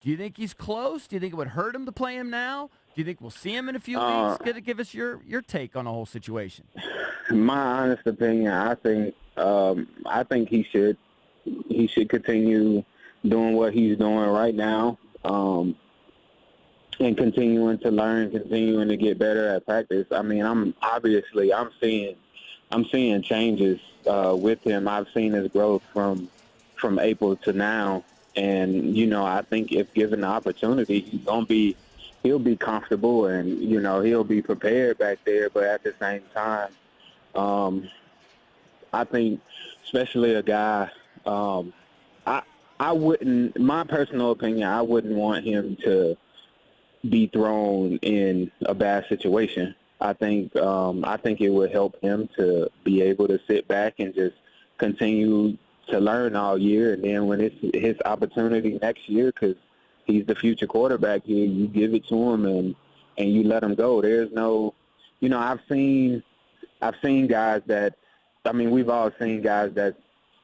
Do you think he's close? Do you think it would hurt him to play him now? Do you think we'll see him in a few Uh, weeks? Give us your take on the whole situation. my honest opinion, I think he should continue doing what he's doing right now, and continuing to learn, continuing to get better at practice. I mean, I'm seeing changes with him. I've seen his growth from April to now, and I think if given the opportunity, he'll be comfortable, and he'll be prepared back there. But at the same time, um, I think, especially a guy, I I wouldn't. My personal opinion, I wouldn't want him to be thrown in a bad situation. I think it would help him to be able to sit back and just continue to learn all year, and then when it's his opportunity next year, because he's the future quarterback here, you give it to him and you let him go. There's no, I've seen guys that, I mean, we've all seen guys that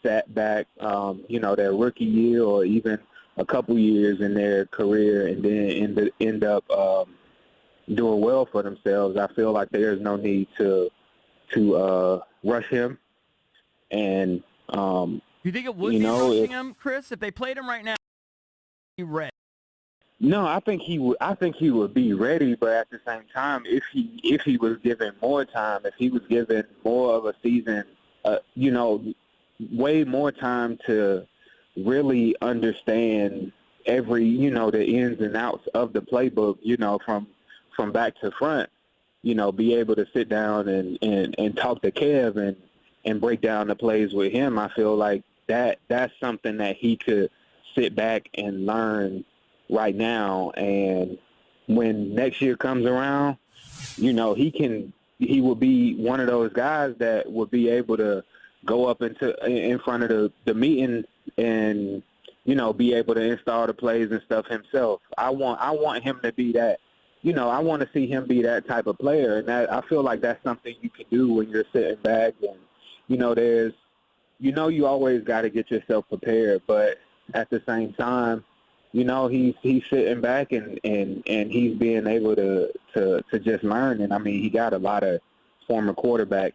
sat back, their rookie year or even a couple years in their career and then end up doing well for themselves. I feel like there's no need to rush him. And, Do you think it would you be know, rushing if him, Chris, if they played him right now? He ready. no, I think he would. I think he would be ready, but at the same time, if he was given more time, if he was given more of a season, uh, you know, way more time to really understand every, the ins and outs of the playbook, from back to front, be able to sit down and talk to Kev and break down the plays with him. I feel like that's something that he could sit back and learn right now. And when next year comes around, he will be one of those guys that will be able to go up in front of the meeting and be able to install the plays and stuff himself. I want him to be that. I want to see him be that type of player, and I feel like that's something you can do when you're sitting back. And there's you always got to get yourself prepared, but at the same time, he's sitting back and he's being able to just learn. And I mean, he got a lot of former quarterbacks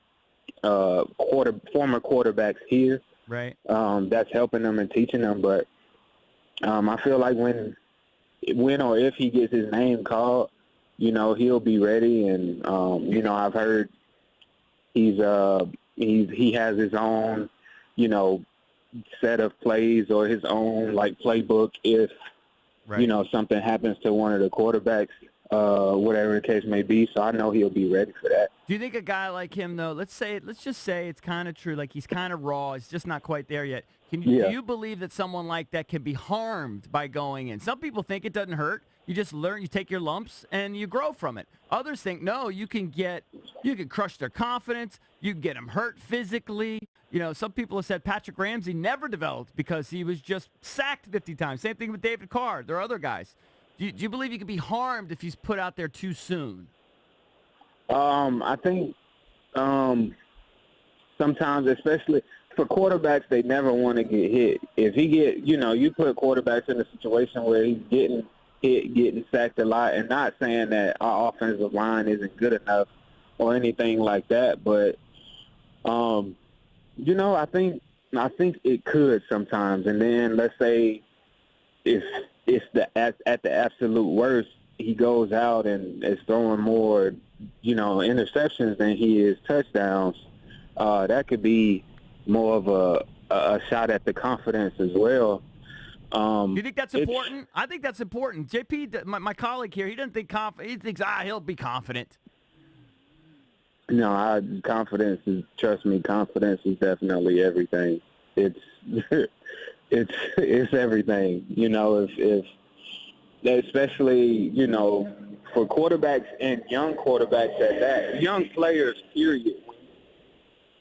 here, Right. that's helping them and teaching them. But I feel like when or if he gets his name called, he'll be ready. And I've heard he has his own set of plays or his own playbook if Right. something happens to one of the quarterbacks, whatever the case may be. So I know he'll be ready for that. Do you think a guy like him, though, let's just say it's kind of true, like he's kind of raw, he's just not quite there yet. Do Yeah. you believe that someone like that can be harmed by going in? Some people think it doesn't hurt. You just learn, you take your lumps, and you grow from it. Others think, no, you can crush their confidence, you can get them hurt physically. Some people have said Patrick Ramsey never developed because he was just sacked 50 times. Same thing with David Carr. There are other guys. Do you believe he could be harmed if he's put out there too soon? I think sometimes, especially for quarterbacks, they never want to get hit. If he you put quarterbacks in a situation where he's getting hit, getting sacked a lot, and not saying that our offensive line isn't good enough or anything like that, but I think it could sometimes. And then let's say if at the absolute worst, he goes out and is throwing more, interceptions than he is touchdowns, that could be more of a shot at the confidence as well. Do you think that's important? I think that's important. JP, my colleague here, he doesn't think confident. He thinks, he'll be confident. Trust me, confidence is definitely everything. It's it's everything. If especially, for quarterbacks and young quarterbacks at that, young players, period,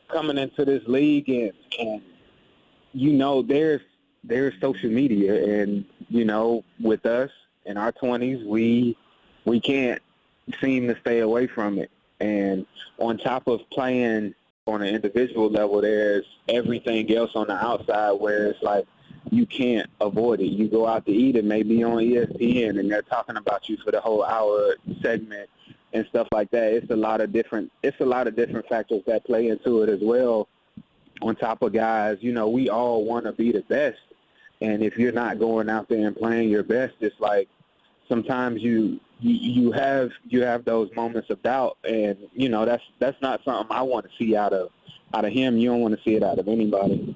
coming into this league and there's social media, and with us in our 20s, we can't seem to stay away from it. And on top of playing on an individual level, there's everything else on the outside where it's like you can't avoid it. You go out to eat, it may be on ESPN, and they're talking about you for the whole hour segment and stuff like that. It's a lot of different factors that play into it as well. On top of guys, we all want to be the best, and if you're not going out there and playing your best, it's like sometimes you have those moments of doubt, and that's not something I want to see out of him. You don't want to see it out of anybody.